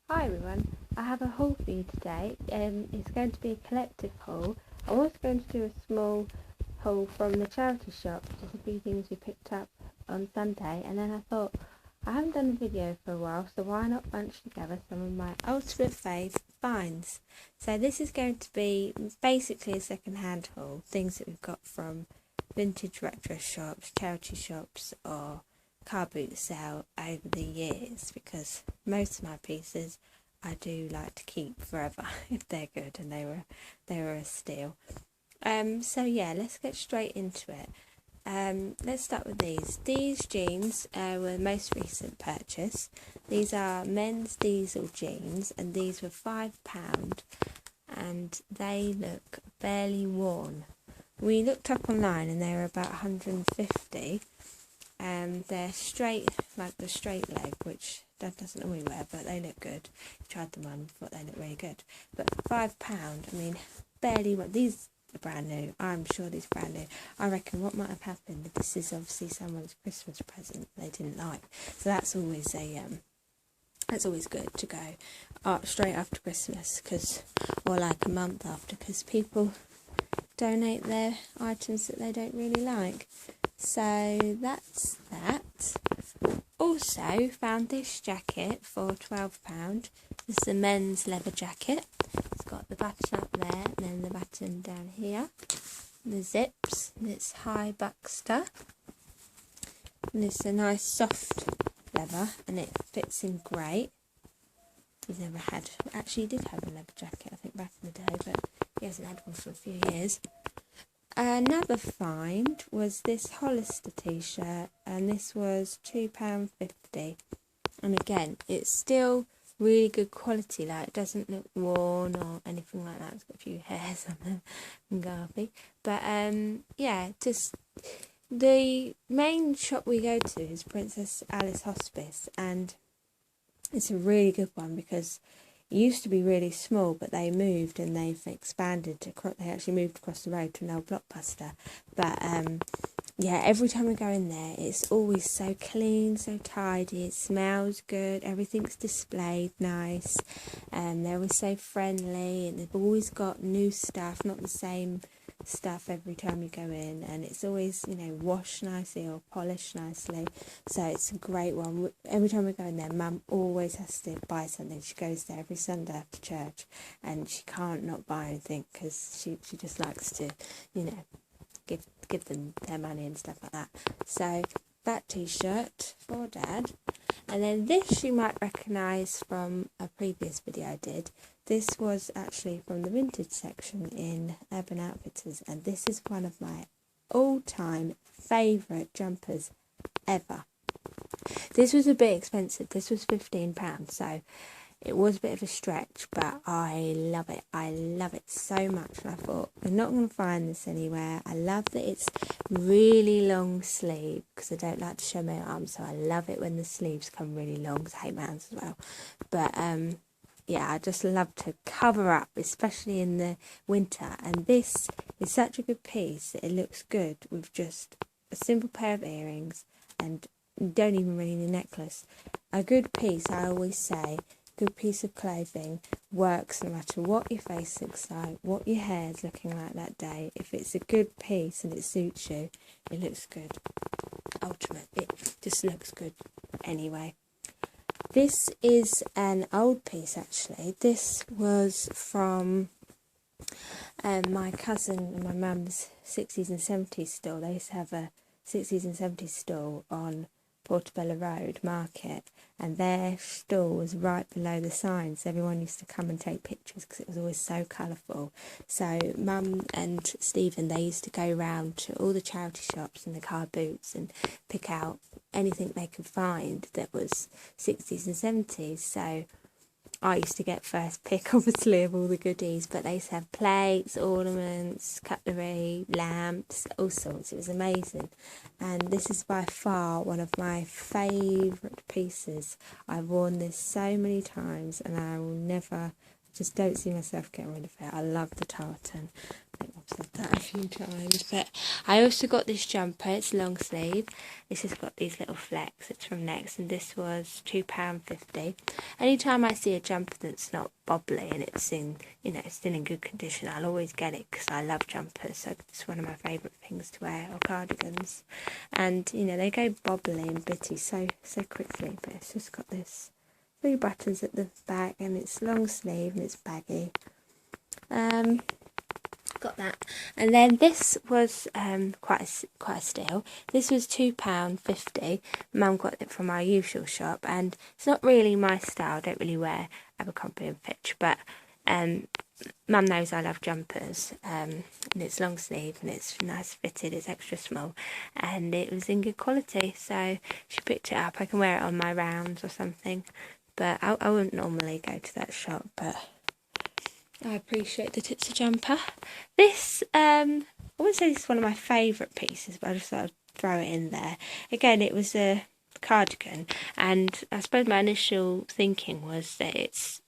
Hi everyone, I have a haul for you today. It's going to be a collective haul. I'm also going to do a small haul from the charity shop, just a few things we picked up on Sunday, and then I thought I haven't done a video for a while, so why not bunch together some of my ultimate fave finds. So this is going to be basically a second-hand haul, things that we've got from vintage retro shops, charity shops, or car boot sale over the years, because most of my pieces I do like to keep forever if they're good and they were a steal. So yeah, let's get straight into it. Let's start with these. These jeans were the most recent purchase. These are men's diesel jeans, and these were £5, and they look barely worn. We looked up online and they were about 150. They're straight, like the straight leg, which Dad doesn't always wear, but they look good. Tried them on, thought they look really good. But £5, I mean, barely. What these are brand new. I'm sure these are brand new. I reckon what might have happened. This is obviously someone's Christmas present they didn't like, so that's always good to go straight after Christmas, or like a month after, because people donate their items that they don't really like. So that's that. Also found this jacket for £12. This is a men's leather jacket. It's got the button up there and then the button down here. The zips. And it's high buckster. And it's a nice soft leather and it fits in great. He's never had, actually he did have a leather jacket I think back in the day, but he hasn't had one for a few years. Another find was this Hollister t-shirt, and this was £2.50, and again it's still really good quality, like it doesn't look worn or anything like that. It's got a few hairs on them and garby, but yeah, just the main shop we go to is Princess Alice Hospice, and it's a really good one because it used to be really small, but they moved and they've expanded. They actually moved across the road to an old Blockbuster. But yeah, every time we go in there, it's always so clean, so tidy. It smells good. Everything's displayed nice, and they're always so friendly. And they've always got new stuff, not the same stuff every time you go in, and it's always, washed nicely or polished nicely. So it's a great one. Every time we go in there, Mum always has to buy something. She goes there every Sunday after church, and she can't not buy anything because she just likes to, give them their money and stuff like that. So that t-shirt for Dad. And then this you might recognise from a previous video I did. This was actually from the vintage section in Urban Outfitters, and this is one of my all-time favourite jumpers ever. This was a bit expensive. This was £15, so it was a bit of a stretch, but I love it. I love it so much, and I thought, I'm not going to find this anywhere. I love that it's really long sleeve, because I don't like to show my arms, so I love it when the sleeves come really long, because I hate my hands as well. But yeah, I just love to cover up, especially in the winter, and this is such a good piece that it looks good with just a simple pair of earrings, and you don't even really need a necklace. A good piece, I always say, good piece of clothing works no matter what your face looks like, what your hair's looking like that day. If it's a good piece and it suits you, it looks good. Ultimate, it just looks good anyway. This is an old piece actually. This was from my cousin and my mum's 60s and 70s store. They used to have a 60s and 70s store on Portobello Road Market, and their store was right below the sign, so everyone used to come and take pictures because it was always so colourful. So Mum and Stephen, they used to go round to all the charity shops and the car boots and pick out anything they could find that was 60s and 70s. So I used to get first pick, obviously, of all the goodies, but they used to have plates, ornaments, cutlery, lamps, all sorts. It was amazing. And this is by far one of my favourite pieces. I've worn this so many times, and I will never, just don't see myself getting rid of it. I love the tartan. I think I'll said that a few times. But I also got this jumper. It's long sleeve. This has got these little flecks. It's from Next, and this was £2.50. Anytime I see a jumper that's not bobbly and it's in, still in good condition, I'll always get it because I love jumpers. So it's one of my favourite things to wear, or cardigans. And they go bobbly and bitty so quickly. But it's just got this 3 buttons at the back, and it's long sleeve and it's baggy. Got that. And then this was quite a steal. This was £2.50. Mum got it from our usual shop, and it's not really my style. I don't really wear Abercrombie and Fitch, but Mum knows I love jumpers, and it's long sleeve and it's nice fitted. It's extra small, and it was in good quality, so she picked it up. I can wear it on my rounds or something, but I wouldn't normally go to that shop, but I appreciate that it's a jumper. This, I wouldn't say this is one of my favourite pieces, but I just thought I'd throw it in there. Again, it was a cardigan, and I suppose my initial thinking was that it's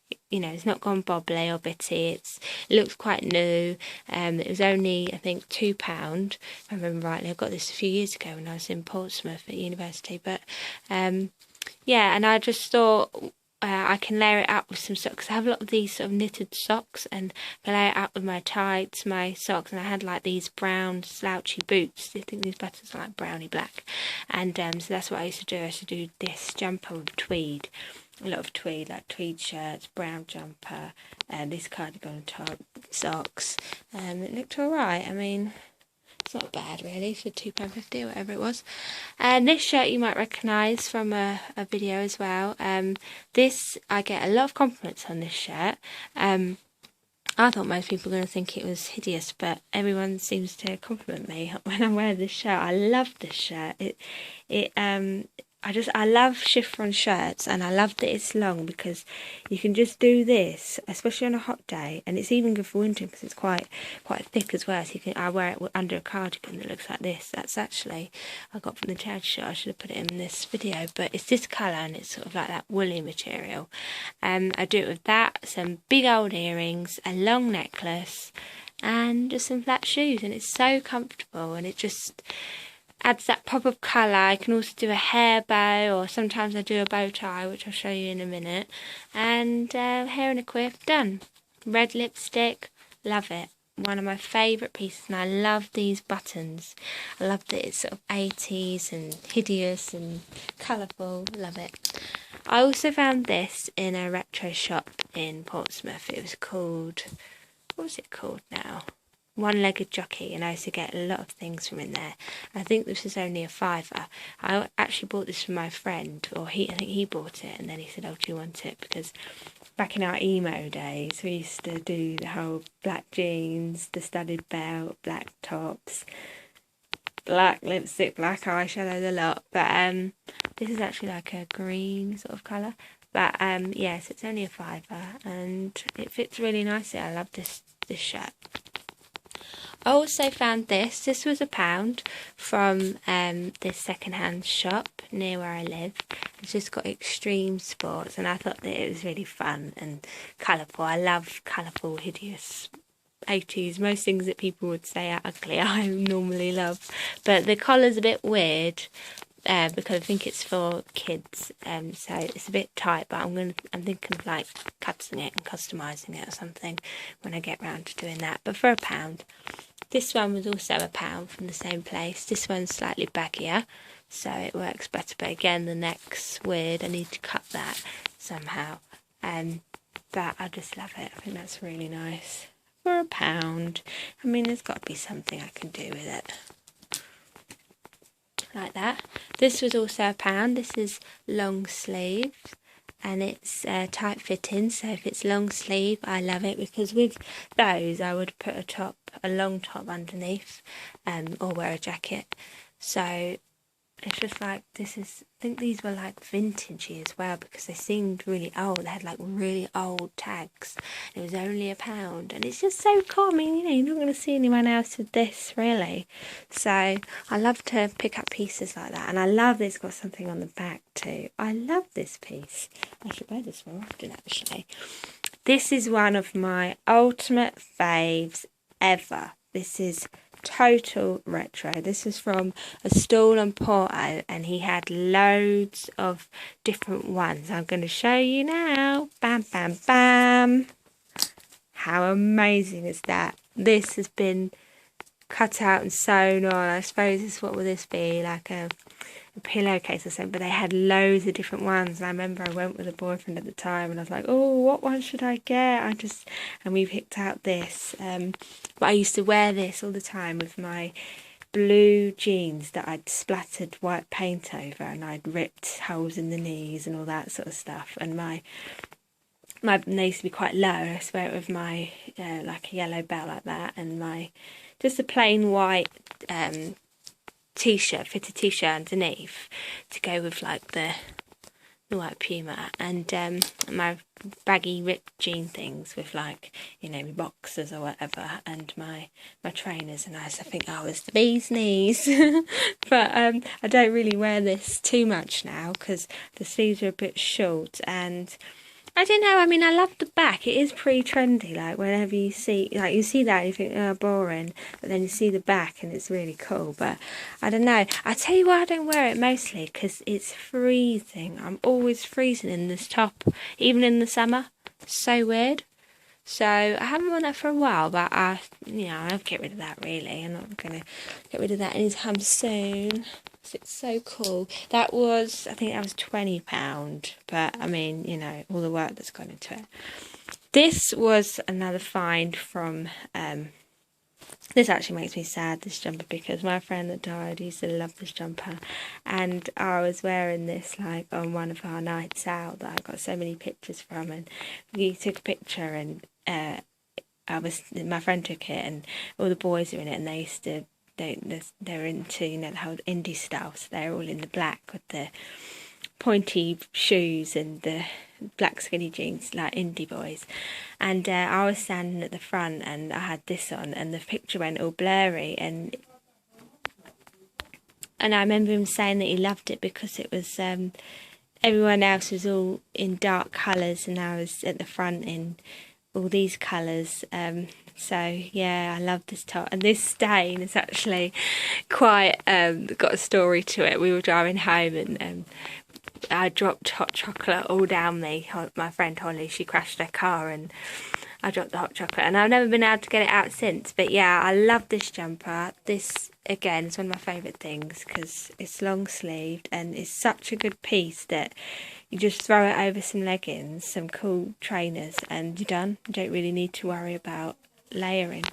not gone bobbly or bitty. It looks quite new. It was only, I think, £2, if I remember rightly. I got this a few years ago when I was in Portsmouth at university. But yeah, and I just thought I can layer it up with some socks. I have a lot of these sort of knitted socks, and I layer it up with my tights, my socks, and I had like these brown slouchy boots. I think these buttons are like browny black, and so that's what I used to do. I used to do this jumper with tweed, a lot of tweed, like tweed shirts, brown jumper, and this cardigan on top, socks, and it looked alright. I mean, it's not bad really for £2.50 or whatever it was. And this shirt you might recognise from a video as well. This, I get a lot of compliments on this shirt. I thought most people were going to think it was hideous, but everyone seems to compliment me when I wear this shirt. I love this shirt. I love chiffon shirts, and I love that it's long, because you can just do this, especially on a hot day, and it's even good for winter because it's quite thick as well. So I wear it under a cardigan that looks like this. That's actually I got from the charity shop. I should have put it in this video, but it's this colour and it's sort of like that woolly material. I do it with that, some big old earrings, a long necklace, and just some flat shoes, and it's so comfortable, and it just adds that pop of colour. I can also do a hair bow, or sometimes I do a bow tie, which I'll show you in a minute. And hair and a quiff, done. Red lipstick, love it. One of my favourite pieces, and I love these buttons. I love that it's sort of 80s and hideous and colourful, love it. I also found this in a retro shop in Portsmouth. It was called, what was it called now? One-Legged Jockey, and I used to get a lot of things from in there. I think this was only a £5. I actually bought this from my friend, or I think he bought it, and then he said, "Oh, do you want it?" Because back in our emo days, we used to do the whole black jeans, the studded belt, black tops, black lipstick, black eyeshadow, the lot. But this is actually like a green sort of colour. But yes, it's only a £5, and it fits really nicely. I love this shirt. I also found this. This was £1 from this second-hand shop near where I live. It's just got extreme sports, and I thought that it was really fun and colourful. I love colourful, hideous 80s. Most things that people would say are ugly, I normally love. But the collar's a bit weird, because I think it's for kids, so it's a bit tight, but I'm thinking of like cutting it and customising it or something when I get round to doing that. But for £1, this one was also £1 from the same place. This one's slightly baggier, so it works better, but again the neck's weird. I need to cut that somehow, but I just love it. I think that's really nice for £1. I mean, there's got to be something I can do with it. Like that. This was also £1. This is long sleeve, and it's tight fitting, so if it's long sleeve I love it, because with those I would put a long top underneath, or wear a jacket. So it's just like, I think these were like vintagey as well, because they seemed really old. They had like really old tags. It was only £1, and it's just so cool. I mean, you're not going to see anyone else with this really. So I love to pick up pieces like that, and I love that it's got something on the back too. I love this piece. I should wear this more often actually. This is one of my ultimate faves ever. This is total retro. This is from a stall on Porto, and he had loads of different ones. I'm going to show you now. Bam, bam, bam. How amazing is that? This has been cut out and sewn on. I suppose what would this be, like a pillowcase or something, but they had loads of different ones. And I remember I went with a boyfriend at the time, and I was like, oh, what one should I get? And we picked out this. But I used to wear this all the time with my blue jeans that I'd splattered white paint over, and I'd ripped holes in the knees and all that sort of stuff. And my they used to be quite low. I wear it with my like a yellow belt like that, and my just a plain white t-shirt, fitted t-shirt underneath to go with like the white Puma, and my baggy ripped jean things with like, you know, my boxers or whatever, and my trainers, and I think I was the bee's knees. But I don't really wear this too much now because the sleeves are a bit short, and I don't know, I mean, I love the back. It is pretty trendy, like, whenever you see, like, you see that, you think, oh, boring, but then you see the back, and it's really cool. But I don't know. I tell you why I don't wear it mostly, because it's freezing. I'm always freezing in this top, even in the summer. So weird. So I haven't worn that for a while, but I'll get rid of that, really. I'm not going to get rid of that anytime soon. It's so cool. I think that was £20, but I mean, you know, all the work that's gone into it. This was another find from, this actually makes me sad, this jumper, because my friend that died used to love this jumper, and I was wearing this like on one of our nights out that I got so many pictures from, and we took a picture, and my friend took it, and all the boys are in it, and they used to, they're into, you know, the whole indie stuff, so they're all in the black with the pointy shoes and the black skinny jeans, like indie boys. And I was standing at the front, and I had this on, and the picture went all blurry, and I remember him saying that he loved it because it was everyone else was all in dark colours, and I was at the front in all these colours. So yeah, I love this top, and this stain is actually quite got a story to it. We were driving home, and I dropped hot chocolate all down me. My friend Holly, she crashed her car, and I dropped the hot chocolate, and I've never been able to get it out since. But yeah, I love this jumper. This again is one of my favourite things because it's long sleeved, and it's such a good piece that you just throw it over some leggings, some cool trainers, and you're done. You don't really need to worry about layering.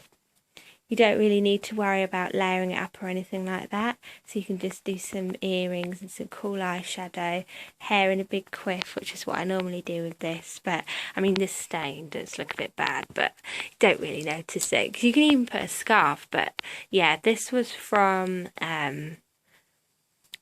You don't really need to worry about layering it up or anything like that. So you can just do some earrings and some cool eyeshadow, hair in a big quiff, which is what I normally do with this. But I mean, this stain does look a bit bad, but you don't really notice it because you can even put a scarf. But yeah, this was from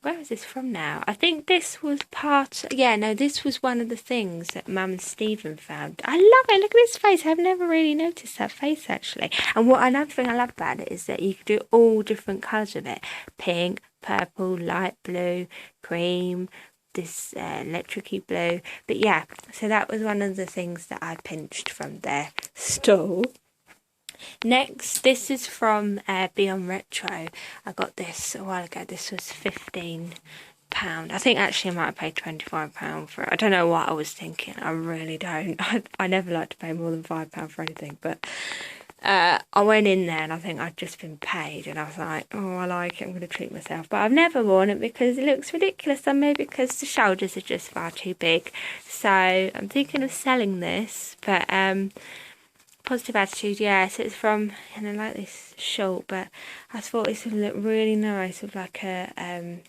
where is this from now? I think this was this was one of the things that Mum and Stephen found. I love it. Look at this face. I've never really noticed that face, actually. And another thing I love about it is that you can do all different colours with it. Pink, purple, light blue, cream, this electric-y blue. But yeah, so that was one of the things that I pinched from their stall. Next, this is from Beyond Retro. I got this a while ago. This was £15. I think actually I might have paid £25 for it. I don't know what I was thinking. I really don't. I never like to pay more than £5 for anything. But I went in there, and I think I'd just been paid, and I was like, oh, I like it. I'm going to treat myself. But I've never worn it because it looks ridiculous on me because the shoulders are just far too big. So I'm thinking of selling this, but Positive Attitude, yeah, so it's from, and I like this short, but I thought this would look really nice with like a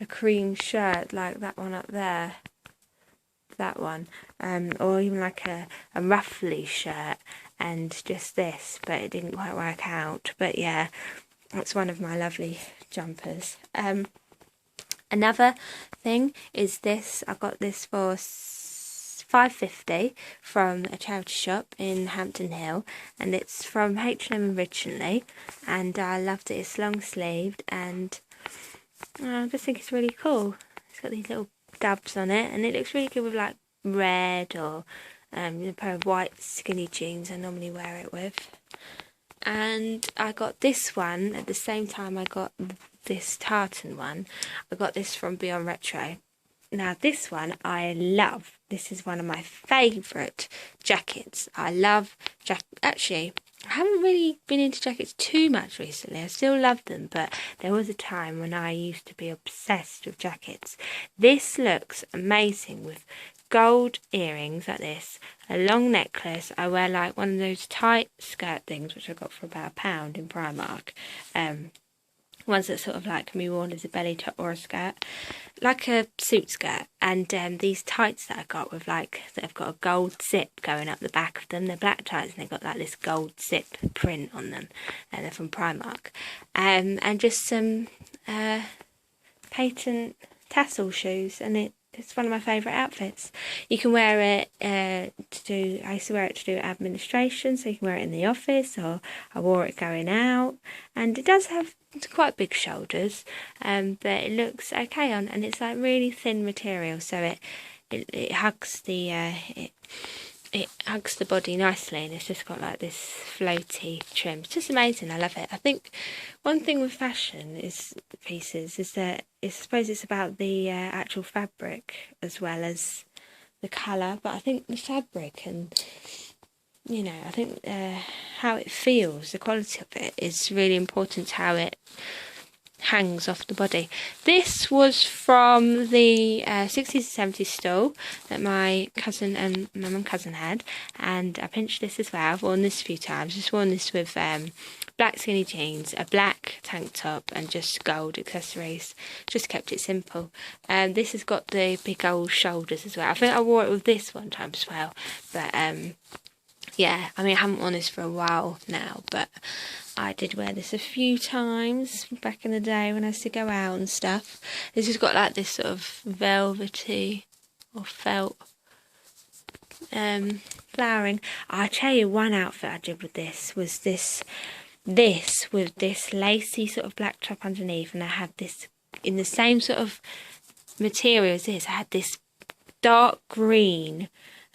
cream shirt, like that one up there, that one, or even like a ruffly shirt, and just this, but it didn't quite work out. But yeah, that's one of my lovely jumpers. Another thing is this. I got this for £5.50 from a charity shop in Hampton Hill, and it's from H&M originally, and I loved it. It's long sleeved, and I just think it's really cool. It's got these little dabs on it, and it looks really good with like red or a pair of white skinny jeans I normally wear it with. And I got this one at the same time I got this tartan one. I got this from Beyond Retro. Now this one I love. This is one of my favourite jackets. I love actually, I haven't really been into jackets too much recently. I still love them, but there was a time when I used to be obsessed with jackets. This looks amazing with gold earrings like this, a long necklace. I wear like one of those tight skirt things which I got for about £1 in Primark. Ones that sort of like can be worn as a belly top or a skirt, like a suit skirt. And these tights that I got with like that have got a gold zip going up the back of them. They're black tights and they've got like this gold zip print on them, and they're from Primark. And just some patent tassel shoes, and it's one of my favourite outfits. You can wear it I used to wear it to do administration, so you can wear it in the office, or I wore it going out. And it does have quite big shoulders, but it looks okay on, and it's like really thin material, so it hugs the it hugs the body nicely, and it's just got like this floaty trim. It's just amazing. I love it. I think one thing with fashion pieces is that I suppose it's about the actual fabric as well as the colour, but I think the fabric and I think how it feels, the quality of it is really important to how it hangs off the body. This was from the 60s and 70s stall that my cousin and my mum cousin had, and I pinched this as well. I've worn this a few times. Just worn this with black skinny jeans, a black tank top, and just gold accessories. Just kept it simple. This has got the big old shoulders as well. I think I wore it with this one time as well, but yeah, I mean, I haven't worn this for a while now, but I did wear this a few times back in the day when I used to go out and stuff. This has got like this sort of velvety or felt flowering. I'll tell you one outfit I did with this was this with this lacy sort of black top underneath, and I had this in the same sort of material as this. I had this dark green,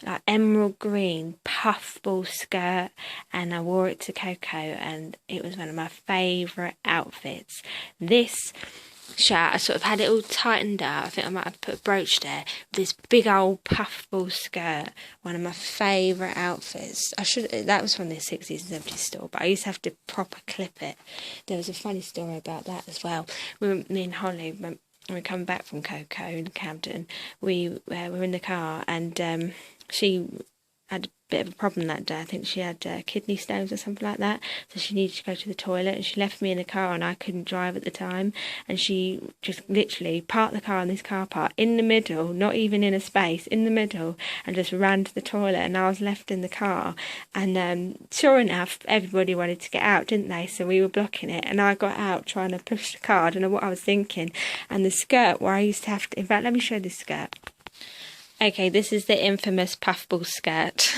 like emerald green puffball skirt, and I wore it to Coco, and it was one of my favourite outfits. This shirt, I sort of had it all tightened up. I think I might have put a brooch there. This big old puffball skirt, one of my favourite outfits. That was from the 60s and 70s store, but I used to have to proper clip it. There was a funny story about that as well. Me and Holly, when we come back from Coco in Camden, we were in the car, and she had a bit of a problem that day. I think she had kidney stones or something like that, so she needed to go to the toilet, and she left me in the car, and I couldn't drive at the time, and she just literally parked the car in this car park in the middle, not even in a space, in the middle, and just ran to the toilet, and I was left in the car. And sure enough, everybody wanted to get out, didn't they? So we were blocking it, and I got out trying to push the car. I don't know what I was thinking. And the skirt where I used to have to, in fact, let me show this skirt. Okay, this is the infamous puffball skirt.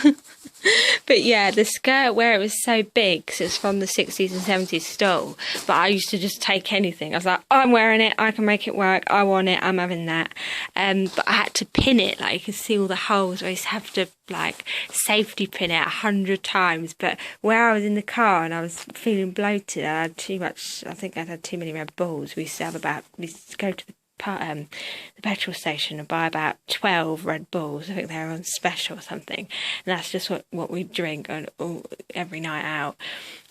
But yeah, the skirt where it was so big, so it's from the 60s and 70s stole, but I used to just take anything. I was like, I'm wearing it, I can make it work, I want it, I'm having that. But I had to pin it, like you can see all the holes. I used to have to like safety pin it 100 times, but where I was in the car and I was feeling bloated, I had too much, I think I'd had too many Red Bulls. We used to go to the petrol station and buy about 12 Red Bulls. I think they were on special or something, and that's just what we drink every night out,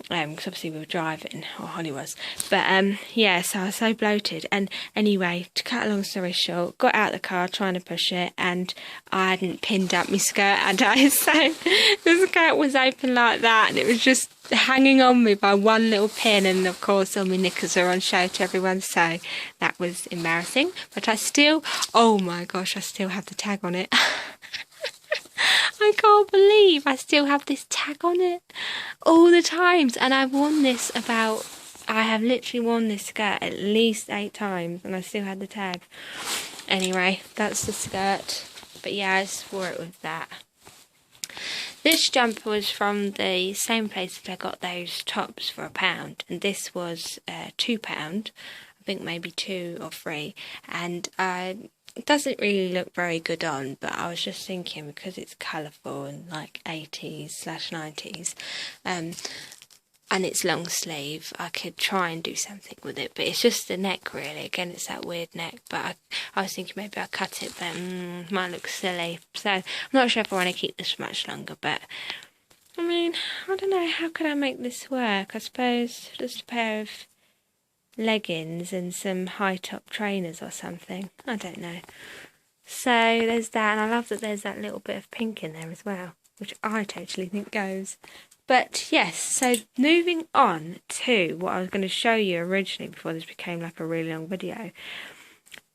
because obviously we were driving, or Holly was, but yeah, so I was so bloated. And anyway, to cut a long story short, got out the car trying to push it, and I hadn't pinned up my skirt, had I? So the skirt was open like that, and it was just hanging on me by one little pin, and of course all my knickers are on show to everyone, so that was embarrassing. But I still, oh my gosh, I still have the tag on it. I can't believe I still have this tag on it all the times, and I have literally worn this skirt at least 8 times, and I still had the tag. Anyway, that's the skirt, but yeah, I just wore it with that. This jumper was from the same place that I got those tops for £1, and this was £2, I think maybe 2 or 3, and it doesn't really look very good on, but I was just thinking, because it's colourful and like 80s/90s, and it's long sleeve, I could try and do something with it, but it's just the neck really. Again, it's that weird neck, but I was thinking maybe I'll cut it, but might look silly. So I'm not sure if I want to keep this much longer, but I mean, I don't know, how could I make this work? I suppose just a pair of leggings and some high top trainers or something. I don't know. So there's that, and I love that there's that little bit of pink in there as well, which I totally think goes. But yes, so moving on to what I was going to show you originally before this became like a really long video.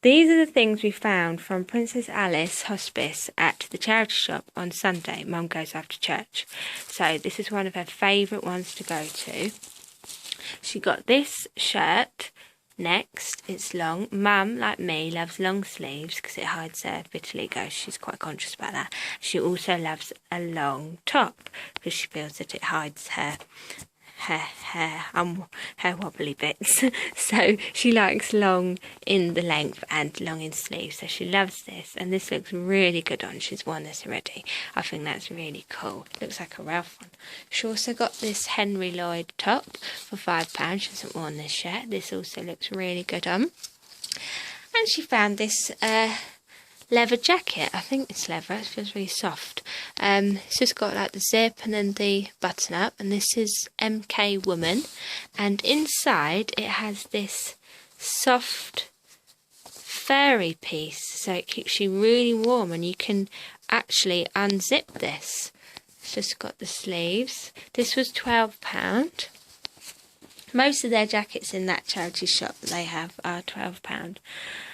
These are the things we found from Princess Alice Hospice at the charity shop on Sunday. Mum goes after church. So this is one of her favourite ones to go to. She got this shirt. Next, it's long. Mum, like me, loves long sleeves because it hides her vitiligo. She's quite conscious about that. She also loves a long top because she feels that it hides her wobbly bits. So she likes long in the length and long in sleeves. So she loves this, and this looks really good on. She's worn this already. I think that's really cool. Looks like a Ralph one. She also got this Henry Lloyd top for £5. She hasn't worn this yet. This also looks really good on. And she found this leather jacket. I think it's leather. It feels really soft. It's just got like the zip and then the button up, and this is MK Woman, and inside it has this soft furry piece, so it keeps you really warm, and you can actually unzip this. It's just got the sleeves. This was £12. Most of their jackets in that charity shop that they have are £12.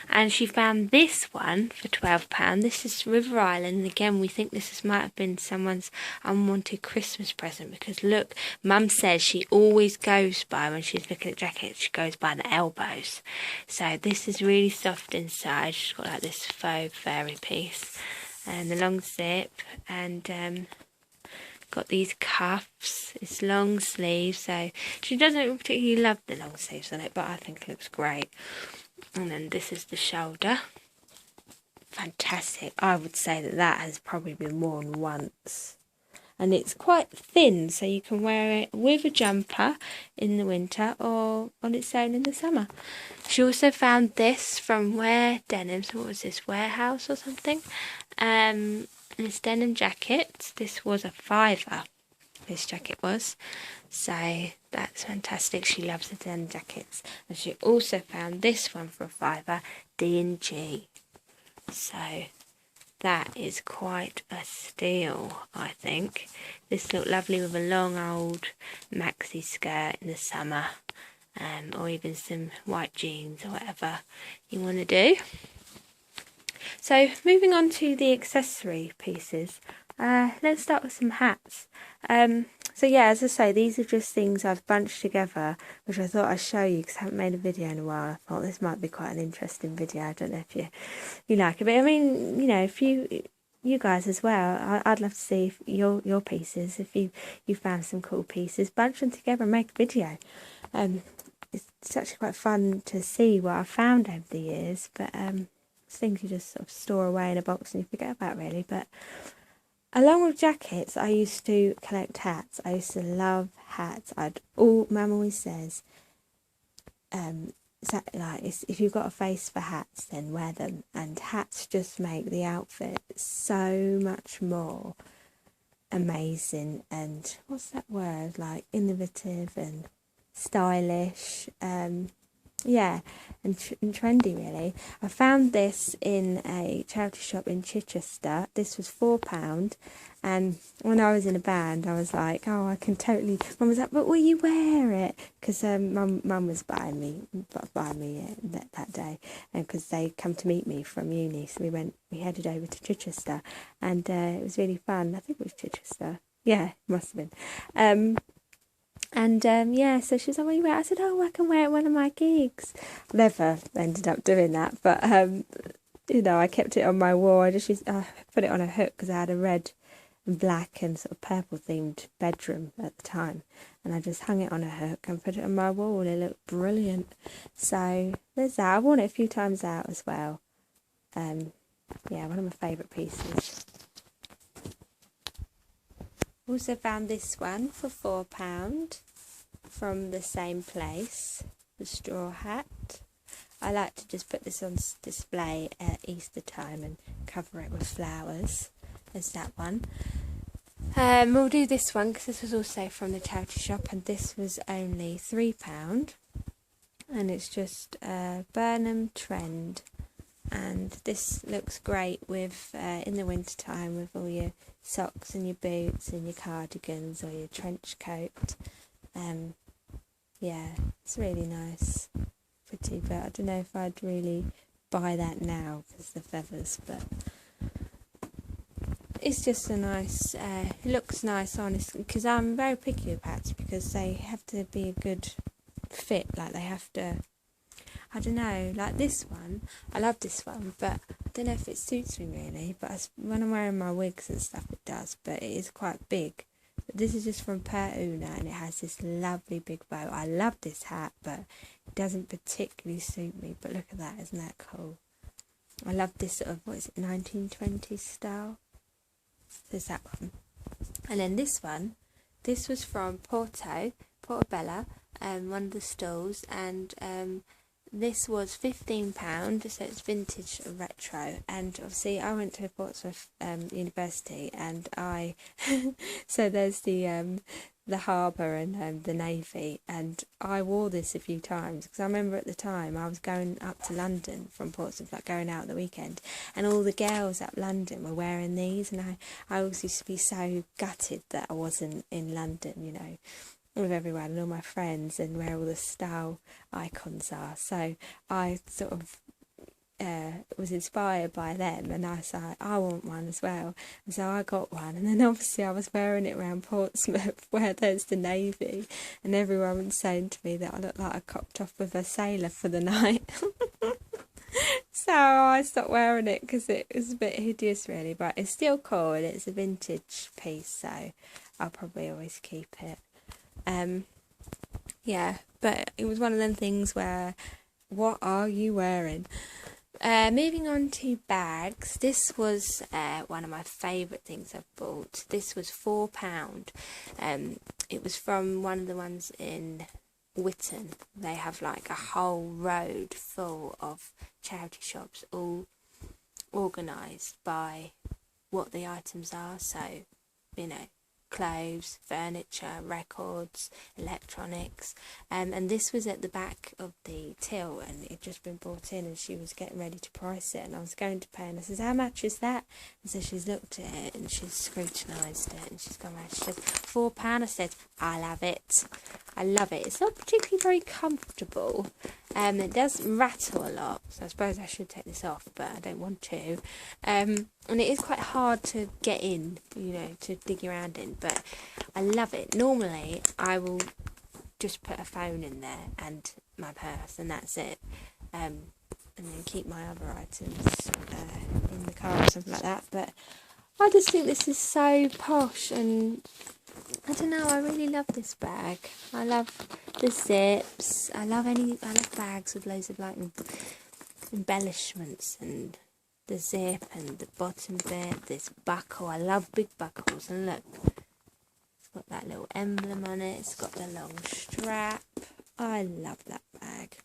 And she found this one for £12. This is River Island. And again, we think this might have been someone's unwanted Christmas present, because look, Mum says she always goes by, when she's looking at jackets, she goes by the elbows. So this is really soft inside. She's got like this faux furry piece and the long zip, and got these cuffs. It's long sleeves, so she doesn't particularly love the long sleeves on it, but I think it looks great. And then this is the shoulder. Fantastic. I would say that that has probably been worn once. And it's quite thin, so you can wear it with a jumper in the winter or on its own in the summer. She also found this from Wear Denims. What was this, Warehouse or something? This denim jacket. This was a £5. This jacket was. So that's fantastic. She loves the denim jackets. And she also found this one for a £5, D&G. So that is quite a steal, I think. This looked lovely with a long old maxi skirt in the summer, or even some white jeans or whatever you want to do. So moving on to the accessory pieces, let's start with some hats. So yeah, as I say, these are just things I've bunched together, which I thought I'd show you because I haven't made a video in a while. I thought this might be quite an interesting video. I don't know if you like it, but I mean, you know, if you guys as well, I'd love to see if your pieces, if you found some cool pieces, bunch them together and make a video. It's actually quite fun to see what I've found over the years, but it's things you just sort of store away in a box and you forget about, really. But along with jackets, I used to collect hats. I used to love hats. Mum always says, if you've got a face for hats, then wear them. And hats just make the outfit so much more amazing and, what's that word, like innovative and stylish. Yeah, and trendy, really. I found this in a charity shop in Chichester. This was £4, and when I was in a band, I was like, oh, I can totally. Mum was like, but will you wear it? Because Mum was buying me it that day, and because they come to meet me from uni, so we headed over to Chichester, and it was really fun. I think it was Chichester. Yeah, it must have been. Yeah, so she was like, "What you wear?" I said, "Oh, I can wear it at one of my gigs." Never ended up doing that, but you know, I kept it on my wall. I put it on a hook because I had a red and black and sort of purple themed bedroom at the time, and I just hung it on a hook and put it on my wall. It looked brilliant. So there's that. I've worn it a few times out as well. Yeah, one of my favourite pieces. Also found this one for £4. from the same place, the straw hat. I like to just put this on display at Easter time and cover it with flowers. There's that one. We'll do this one because this was also from the charity shop, and this was only £3, and it's just Burnham Trend, and this looks great with in the winter time with all your socks and your boots and your cardigans or your trench coat. Yeah, it's really nice, pretty, but I don't know if I'd really buy that now because the feathers, but it's just a nice, it looks nice, honestly, because I'm very picky with hats because they have to be a good fit, like they have to, I don't know, like this one, I love this one, but I don't know if it suits me really, but when I'm wearing my wigs and stuff it does, but it is quite big. But this is just from Per Una and it has this lovely big bow. I love this hat, but it doesn't particularly suit me, but look at that, isn't that cool? I love this sort of, what is it, 1920s style? There's that one. And then this one, this was from Portobello, one of the stalls, and this was £15, so it's vintage retro. And obviously I went to Portsmouth University, and so there's the harbour and the navy, and I wore this a few times because I remember at the time I was going up to London from Portsmouth, like going out at the weekend, and all the girls up London were wearing these, and I always used to be so gutted that I wasn't in London, you know, with everyone and all my friends, and where all the style icons are. So I sort of was inspired by them, and I was like, I want one as well, and so I got one. And then obviously I was wearing it around Portsmouth where there's the navy, and everyone was saying to me that I looked like I copped off with a sailor for the night. So I stopped wearing it because it was a bit hideous really, but it's still cool and it's a vintage piece, so I'll probably always keep it. Yeah, but it was one of them things where, what are you wearing? Moving on to bags, this was one of my favourite things I've bought. This was £4. It was from one of the ones in Witton. They have like a whole road full of charity shops, all organised by what the items are. So, you know, clothes, furniture, records, electronics, and this was at the back of the till, and it had just been brought in, and she was getting ready to price it, and I was going to pay, and I says, how much is that? And so she's looked at it and she's scrutinised it, and she's gone around, she says, £4. I said, I love it, I love it. It's not particularly very comfortable, it does rattle a lot, so I suppose I should take this off, but I don't want to, and it is quite hard to get in, you know, to dig around in, but I love it. Normally I will just put a phone in there and my purse, and that's it, and then keep my other items in the car or something like that. But I just think this is so posh, and I don't know, I really love this bag. I love the zips, I love bags with loads of like embellishments, and the zip and the bottom bit, this buckle, I love big buckles, and look, it's got that little emblem on it, it's got the long strap, I love that bag.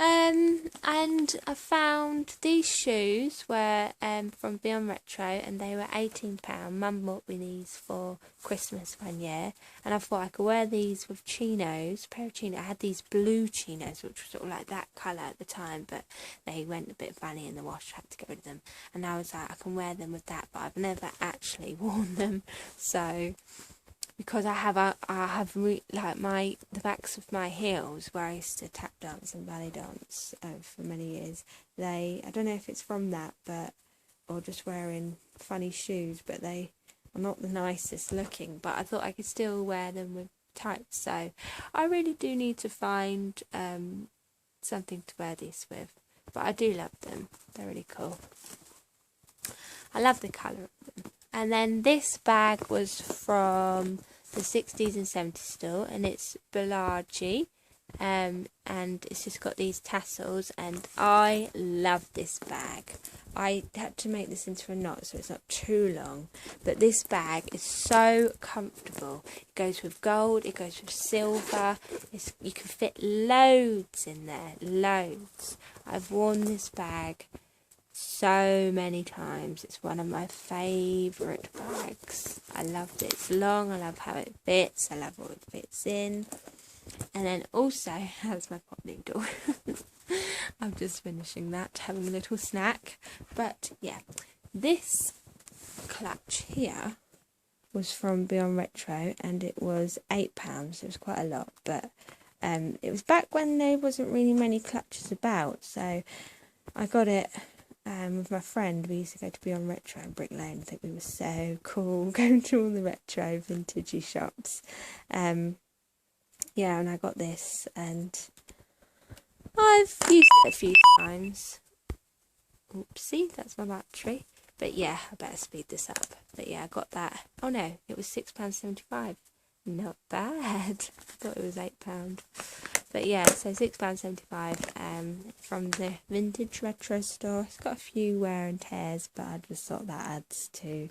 And I found these shoes were from Beyond Retro, and they were £18. Mum bought me these for Christmas one year, and I thought I could wear these with chinos, pair of chinos. I had these blue chinos, which were sort of like that colour at the time, but they went a bit funny in the wash, I had to get rid of them. And I was like, I can wear them with that, but I've never actually worn them. So, because I have the backs of my heels where I used to tap dance and ballet dance for many years, I don't know if it's from that, but, or just wearing funny shoes, but they are not the nicest looking, but I thought I could still wear them with tights, so I really do need to find something to wear these with, but I do love them, they're really cool. I love the colour of them. And then this bag was from the 60s and 70s still, and it's Bellagio, and it's just got these tassels, and I love this bag. I had to make this into a knot so it's not too long, but this bag is so comfortable. It goes with gold, it goes with silver, you can fit loads in there, loads. I've worn this bag so many times. It's one of my favourite bags. I love it. It's long, I love how it fits, I love what it fits in. And then also has my pot noodle. I'm just finishing that, having a little snack. But yeah, this clutch here was from Beyond Retro and it was £8. It was quite a lot, but it was back when there wasn't really many clutches about, so I got it with my friend. We used to go to Beyond Retro in Brick Lane. I think we were so cool going to all the retro vintagey shops. Yeah, and I got this and I've used it a few times. Oopsie, that's my battery. But yeah, I better speed this up. But yeah, I got that. Oh no, it was £6.75. Not bad. I thought it was £8. But yeah, so £6.75 from the vintage retro store. It's got a few wear and tears, but I just thought that adds to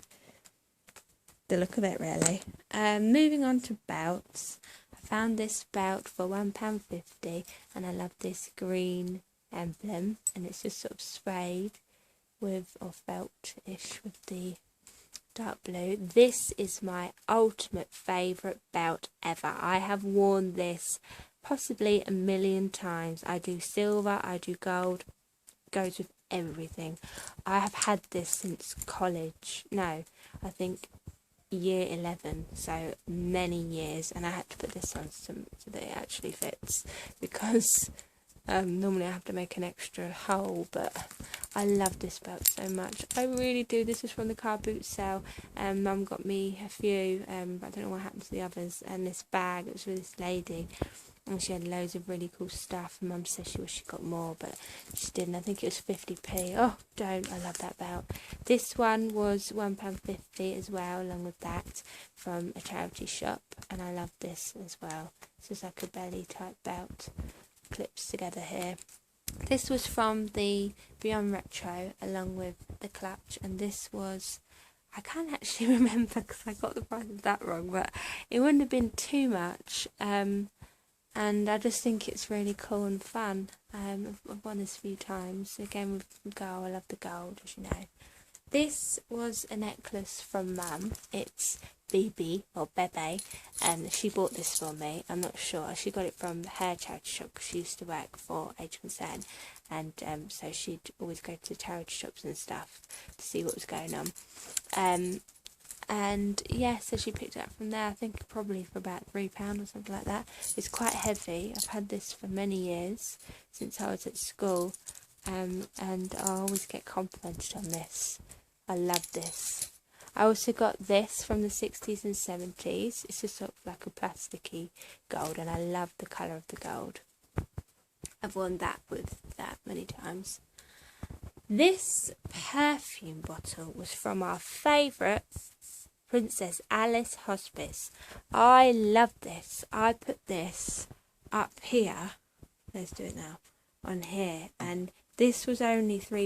the look of it really. Moving on to belts. I found this belt for £1.50 and I love this green emblem, and it's just sort of sprayed with, or felt-ish with the dark blue. This is my ultimate favourite belt ever. I have worn this possibly a million times. I do silver, I do gold, goes with everything. I have had this since college. No, I think year 11, so many years, and I had to put this on so that it actually fits, because normally I have to make an extra hole, but I love this belt so much. I really do. This is from the car boot sale. Mum got me a few, but I don't know what happened to the others. And this bag, it was with this lady, and she had loads of really cool stuff. And Mum said she wished she got more, but she didn't. I think it was 50p. Oh, don't. I love that belt. This one was £1.50 as well, along with that, from a charity shop. And I love this as well. It's just like a belly type belt. Clips together here. This was from the Beyond Retro, along with the clutch, and this was, I can't actually remember because I got the price of that wrong, but it wouldn't have been too much, and I just think it's really cool and fun. I've worn this a few times, again with gold. I love the gold, as you know. This was a necklace from Mum. It's BB, or Bebe, and she bought this for me. I'm not sure. She got it from her charity shop because she used to work for Age Concern, and so she'd always go to charity shops and stuff to see what was going on. And yeah, so she picked it up from there. I think probably for about £3 or something like that. It's quite heavy. I've had this for many years, since I was at school, and I always get complimented on this. I love this. I also got this from the 60s and 70s. It's just sort of like a plasticky gold, and I love the colour of the gold. I've worn that with that many times. This perfume bottle was from our favourite Princess Alice Hospice. I love this. I put this up here. Let's do it now. On here. And this was only £3.